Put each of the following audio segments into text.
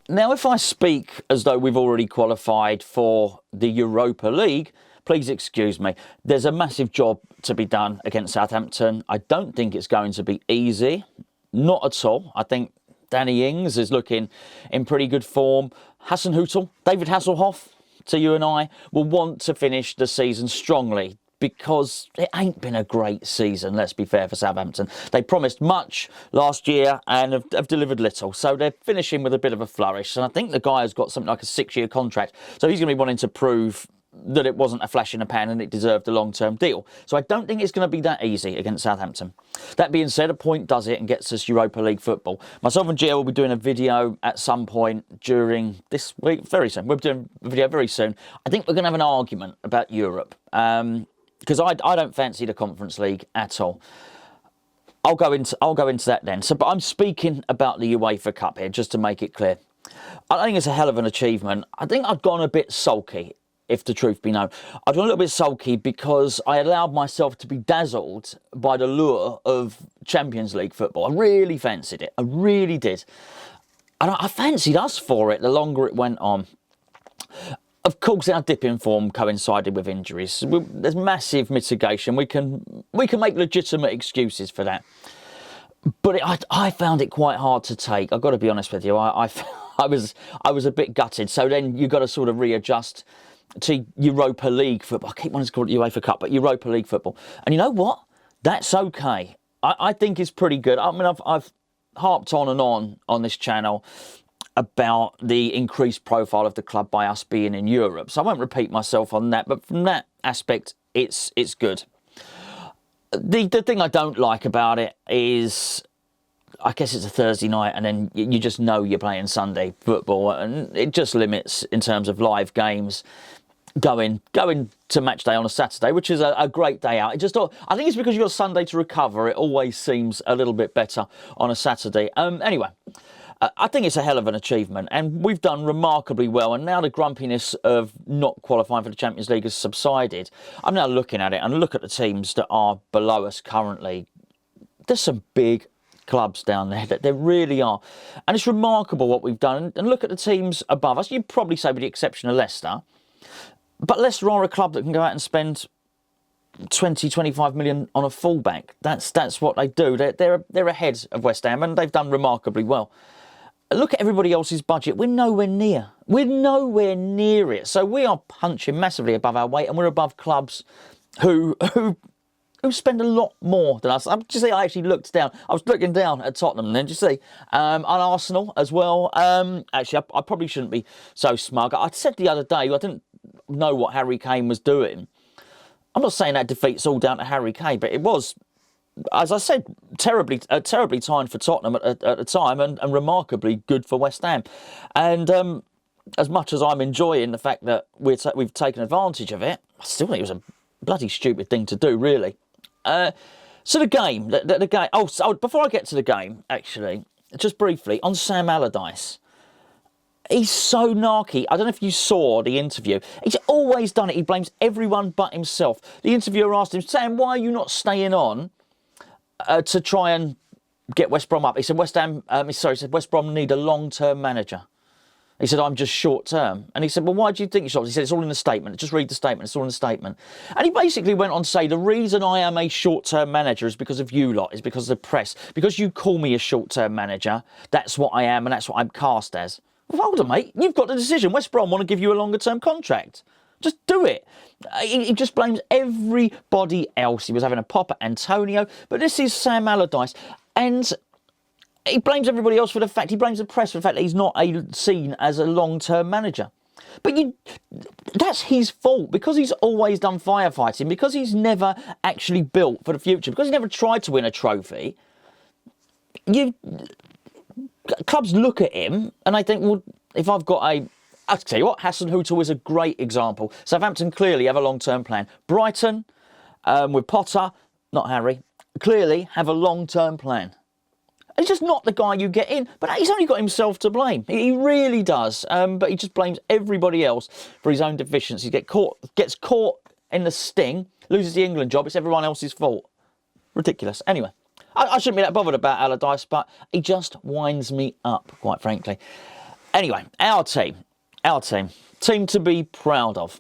Now, if I speak as though we've already qualified for the Europa League, please excuse me. There's a massive job to be done against Southampton. I don't think it's going to be easy. Not at all. I think Danny Ings is looking in pretty good form. Hasenhüttl, David Hasselhoff, to you and I, will want to finish the season strongly, because it ain't been a great season, let's be fair, for Southampton. They promised much last year and have delivered little. So they're finishing with a bit of a flourish. And I think the guy has got something like a 6-year contract. So he's going to be wanting to prove that it wasn't a flash in the pan and it deserved a long-term deal. So I don't think it's going to be that easy against Southampton. That being said, a point does it and gets us Europa League football. Myself and Gio will be doing a video at some point during this week, very soon. We're doing a video very soon. I think we're going to have an argument about Europe. Because I don't fancy the Conference League at all. I'll go into that then. So, but I'm speaking about the UEFA Cup here, just to make it clear. I think it's a hell of an achievement. I think I've gone a bit sulky, if the truth be known. I've gone a little bit sulky because I allowed myself to be dazzled by the lure of Champions League football. I really fancied it. I really did. And I fancied us for it the longer it went on. Of course, our dip in form coincided with injuries. There's massive mitigation. We can make legitimate excuses for that. But I found it quite hard to take. I've got to be honest with you. I was a bit gutted. So then you've got to sort of readjust to Europa League football. I keep wanting to call it UEFA Cup, but Europa League football. And you know what? That's okay. I think it's pretty good. I mean, I've harped on and on this channel about the increased profile of the club by us being in Europe. So I won't repeat myself on that, but from that aspect, it's good. The thing I don't like about it is, I guess it's a Thursday night and then you just know you're playing Sunday football, and it just limits in terms of live games going to match day on a Saturday, which is a great day out. I think it's because you've got Sunday to recover. It always seems a little bit better on a Saturday. Anyway. I think it's a hell of an achievement, and we've done remarkably well. And now the grumpiness of not qualifying for the Champions League has subsided. I'm now looking at it and look at the teams that are below us currently. There's some big clubs down there, that there really are. And it's remarkable what we've done. And look at the teams above us. You'd probably say with the exception of Leicester. But Leicester are a club that can go out and spend 20, 25 million on a fullback. That's what they do. They're ahead of West Ham, and they've done remarkably well. Look at everybody else's budget. We're nowhere near. We're nowhere near it. So we are punching massively above our weight, and we're above clubs who spend a lot more than us. I actually looked down. I was looking down at Tottenham, and then you see, and Arsenal as well. Actually, I probably shouldn't be so smug. I said the other day, I didn't know what Harry Kane was doing. I'm not saying that defeat's all down to Harry Kane, but it was, as I said, terribly timed for Tottenham at the time, and remarkably good for West Ham. And as much as I'm enjoying the fact that we've taken advantage of it, I still think it was a bloody stupid thing to do, really. So the game, the game. Oh, before I get to the game, actually, just briefly on Sam Allardyce. He's so narky. I don't know if you saw the interview. He's always done it. He blames everyone but himself. The interviewer asked him, Sam, why are you not staying on to try and get West Brom up? He said, West Brom need a long-term manager. He said, I'm just short-term. And he said, well, why do you think you're short? He said, it's all in the statement. Just read the statement. It's all in the statement. And he basically went on to say, the reason I am a short-term manager is because of you lot, is because of the press. Because you call me a short-term manager, that's what I am, and that's what I'm cast as. Well, hold on, mate. You've got the decision. West Brom want to give you a longer-term contract. Just do it. He just blames everybody else. He was having a pop at Antonio, but this is Sam Allardyce. And he blames everybody else for the fact, he blames the press for the fact that he's not seen as a long-term manager. But that's his fault, because he's always done firefighting, because he's never actually built for the future, because he never tried to win a trophy. Clubs look at him and they think, well, if I've got I'll tell you what, Hasenhüttl is a great example. Southampton clearly have a long-term plan. Brighton, with Potter, not Harry, clearly have a long-term plan. He's just not the guy you get in, but he's only got himself to blame. He really does, but he just blames everybody else for his own deficiencies. Gets caught in the sting, loses the England job, it's everyone else's fault. Ridiculous. Anyway. I shouldn't be that bothered about Allardyce, but he just winds me up, quite frankly. Anyway, our team to be proud of.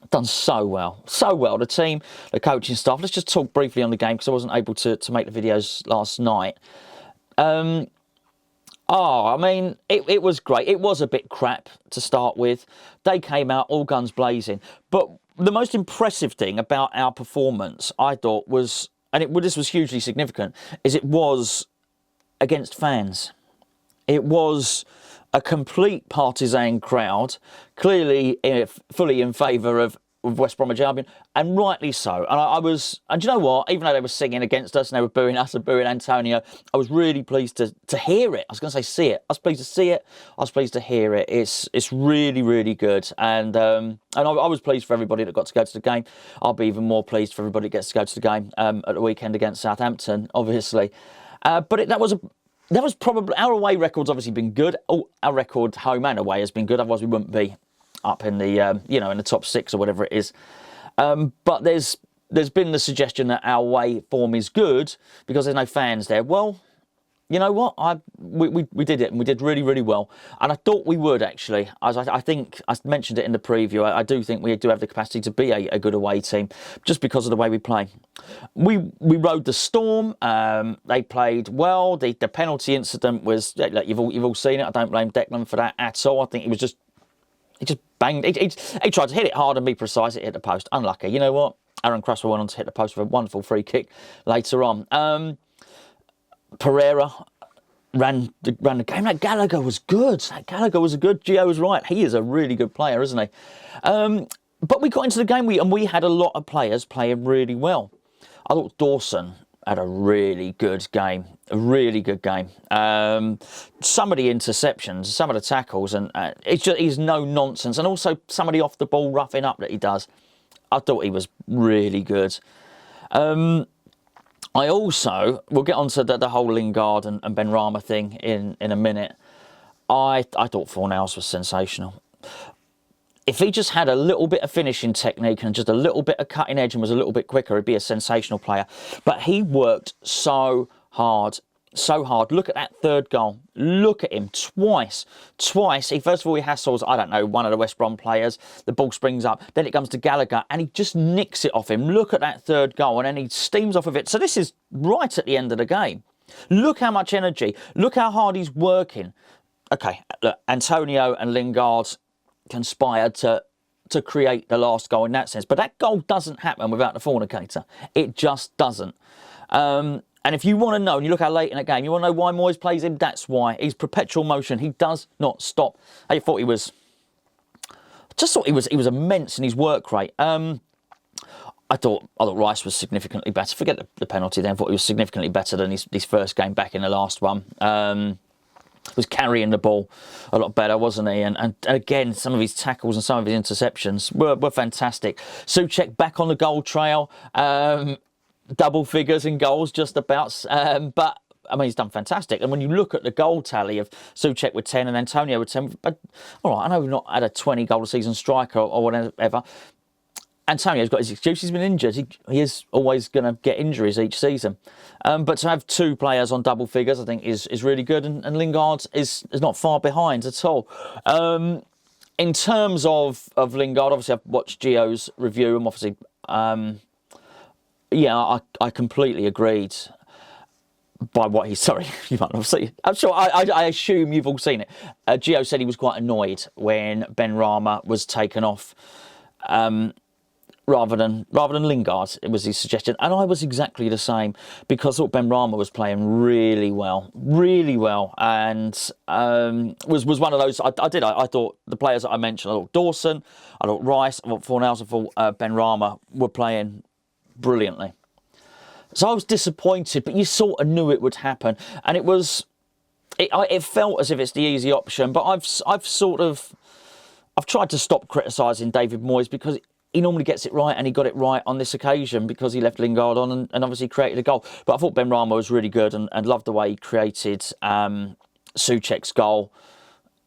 Done so well. The team, the coaching staff. Let's just talk briefly on the game because I wasn't able to make the videos last night. I mean, it was great. It was a bit crap to start with. They came out all guns blazing. But the most impressive thing about our performance, I thought, was, and this was hugely significant, is it was against fans. It was a complete partisan crowd, clearly fully in favour of West Bromwich Albion, and rightly so. And you know what? Even though they were singing against us and they were booing us and booing Antonio, I was really pleased to hear it. I was going to say see it. I was pleased to see it. I was pleased to hear it. It's really, really good. And I was pleased for everybody that got to go to the game. I'll be even more pleased for everybody that gets to go to the game at the weekend against Southampton, obviously. But that was probably, our away record's obviously been good. Oh, our record home and away has been good. Otherwise, we wouldn't be up in the in the top 6 or whatever it is. But there's been the suggestion that our away form is good because there's no fans there. Well, you know what? We did it, and we did really, really well. And I thought we would, actually. I think I mentioned it in the preview. I do think we do have the capacity to be a good away team just because of the way we play. We rode the storm. They played well. The penalty incident was, like, you've all seen it. I don't blame Declan for that at all. I think he just banged. He tried to hit it hard and be precise. It hit the post. Unlucky. You know what? Aaron Cresswell went on to hit the post with a wonderful free kick later on. Pereira ran the game. That Gallagher was good. Gio was right. He is a really good player, isn't he? But we got into the game and we had a lot of players playing really well. I thought Dawson had a really good game. Some of the interceptions, some of the tackles, and he's no nonsense. And also some of the off the ball roughing up that he does. I thought he was really good. We'll get on to the whole Lingard and Benrahma thing in a minute. I thought Fornals was sensational. If he just had a little bit of finishing technique and just a little bit of cutting edge and was a little bit quicker, he'd be a sensational player. But he worked so hard. Look at that third goal. Look at him twice. He first of all he hassles, I don't know, one of the West Brom players. The ball springs up. Then it comes to Gallagher and he just nicks it off him. Look at that third goal and then he steams off of it. So this is right at the end of the game. Look how much energy. Look how hard he's working. Okay, look, Antonio and Lingard conspired to create the last goal in that sense. But that goal doesn't happen without the fornicator. It just doesn't. And if you want to know, and you look how late in that game, you want to know why Moyes plays him, that's why. He's perpetual motion. He does not stop. I thought he was immense in his work rate. I thought Rice was significantly better. Forget the penalty then. I thought he was significantly better than his first game back in the last one. Was carrying the ball a lot better, wasn't he? And again, some of his tackles and some of his interceptions were fantastic. Souček back on the goal trail. Double figures in goals, just about. But I mean, he's done fantastic. And when you look at the goal tally of Souček with 10 and Antonio with 10, but all right, I know we've not had a 20 goal a season striker or whatever. Antonio's got his excuse. He's been injured. He is always going to get injuries each season. But to have 2 players on double figures, I think, is really good. And Lingard is not far behind at all. In terms of Lingard, obviously I've watched Gio's review. And obviously, I completely agreed by what he's... Sorry, you might not have seen it. I'm sure, I assume you've all seen it. Gio said he was quite annoyed when Benrahma was taken off rather than Lingard. It was his suggestion. And I was exactly the same because I thought Benrahma was playing really well. And was one of those... I thought the players that I mentioned, I thought Dawson, I thought Rice, I thought Fornals, I thought Benrahma were playing brilliantly. So I was disappointed, but you sort of knew it would happen, and it felt as if it's the easy option. But I've tried to stop criticising David Moyes because he normally gets it right, and he got it right on this occasion because he left Lingard on and obviously created a goal. But I thought Benrahma was really good and loved the way he created Souček's goal,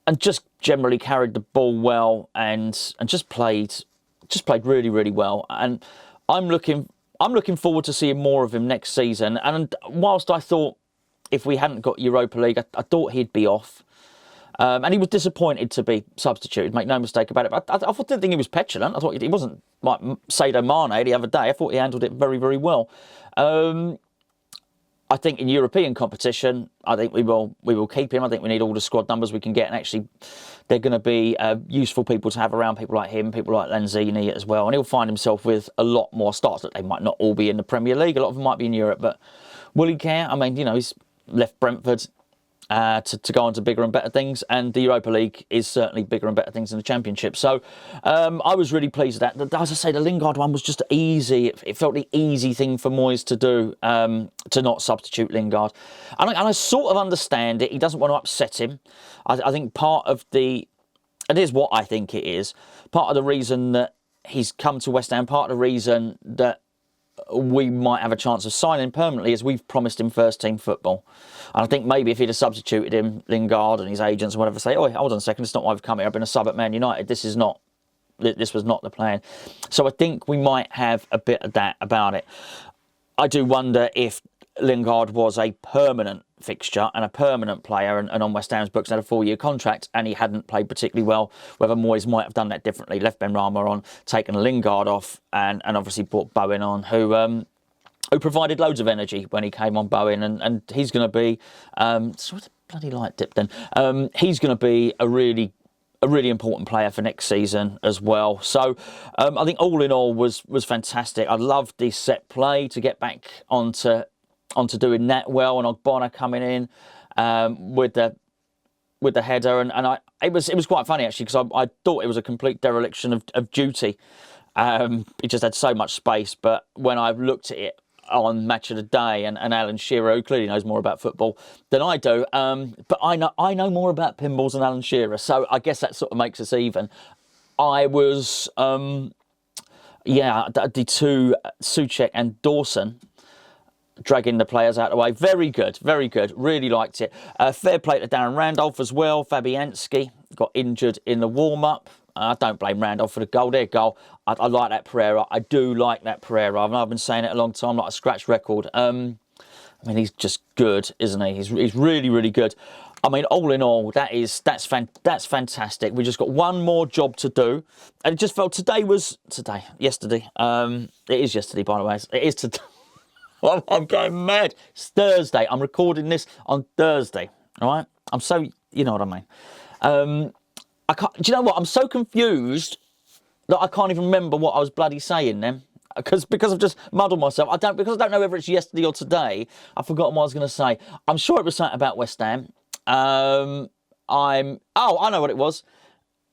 and just generally carried the ball well and just played really, really well. And I'm looking forward to seeing more of him next season. And whilst I thought if we hadn't got Europa League, I thought he'd be off. And he was disappointed to be substituted, make no mistake about it. But I didn't think he was petulant. I thought he wasn't like Sadio Mane the other day. I thought he handled it very, very well. I think in European competition, I think we will keep him. I think we need all the squad numbers we can get, and actually, they're going to be useful people to have around. People like him, people like Lanzini as well, and he'll find himself with a lot more starts. That they might not all be in the Premier League. A lot of them might be in Europe, but will he care? I mean, he's left Brentford to go on to bigger and better things, and the Europa League is certainly bigger and better things than the Championship. So I was really pleased with that. As I say, the Lingard one was just easy. It felt the easy thing for Moyes to do, to not substitute Lingard. And I sort of understand it. He doesn't want to upset him. I think part of the, and here's what I think it is, part of the reason that he's come to West Ham, part of the reason that we might have a chance of signing permanently is we've promised him first team football. And I think maybe if he'd have substituted him, Lingard and his agents or whatever, say, oh, hold on a second, it's not why I've come here. I've been a sub at Man United. This was not the plan. So I think we might have a bit of that about it. I do wonder if Lingard was a permanent fixture and a permanent player and on West Ham's books had a 4-year contract and he hadn't played particularly well, whether Moyes might have done that differently, left Benrahma on, taken Lingard off and obviously brought Bowen on, who provided loads of energy when he came on, Bowen, and he's going to be, sort of bloody light dip then, he's going to be a really important player for next season as well. So I think all in all was fantastic. I loved the set play to get back onto doing that well, and Ogbonna coming in with the header, and it was quite funny actually, because I thought it was a complete dereliction of duty. He just had so much space, but when I looked at it on Match of the Day, and Alan Shearer, who clearly knows more about football than I do, but I know more about pinballs than Alan Shearer, so I guess that sort of makes us even. I was, the two, Souček and Dawson, dragging the players out of the way. Very good, very good. Really liked it. Fair play to Darren Randolph as well. Fabianski got injured in the warm-up. I don't blame Randolph for the goal. Their goal. I like that Pereira. I do like that Pereira. I've been saying it a long time, like a scratch record. I mean, he's just good, isn't he? He's really, really good. I mean, all in all, that's fantastic. We just got one more job to do, and it just felt yesterday. It is yesterday, by the way. It is today. I'm going mad. It's Thursday. I'm recording this on Thursday. All right. I'm so, you know what I mean. I can't. Do you know what? I'm so confused that I can't even remember what I was bloody saying then. Because I've just muddled myself. Because I don't know whether it's yesterday or today. I've forgotten what I was going to say. I'm sure it was something about West Ham. I know what it was.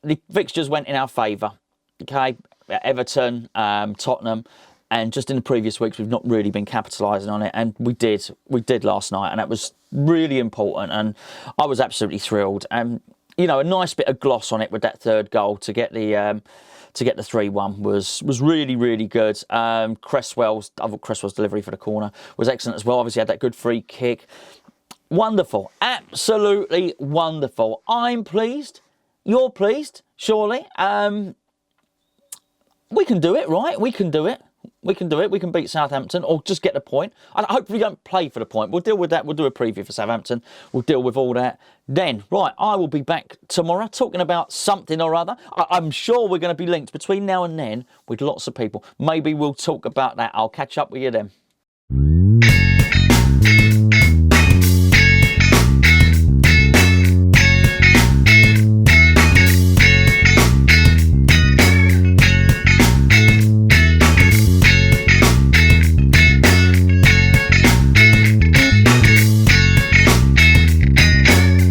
The fixtures went in our favour. Okay, Everton, Tottenham. And just in the previous weeks, we've not really been capitalising on it. And we did last night. And that was really important. And I was absolutely thrilled. And, a nice bit of gloss on it with that third goal to get the 3-1 was really, really good. I thought Cresswell's delivery for the corner was excellent as well. Obviously had that good free kick. Wonderful. Absolutely wonderful. I'm pleased. You're pleased, surely. We can do it, right? We can do it. We can do it. We can beat Southampton or just get the point. I hopefully don't play for the point. We'll deal with that. We'll do a preview for Southampton. We'll deal with all that. Then, right, I will be back tomorrow talking about something or other. I'm sure we're going to be linked between now and then with lots of people. Maybe we'll talk about that. I'll catch up with you then.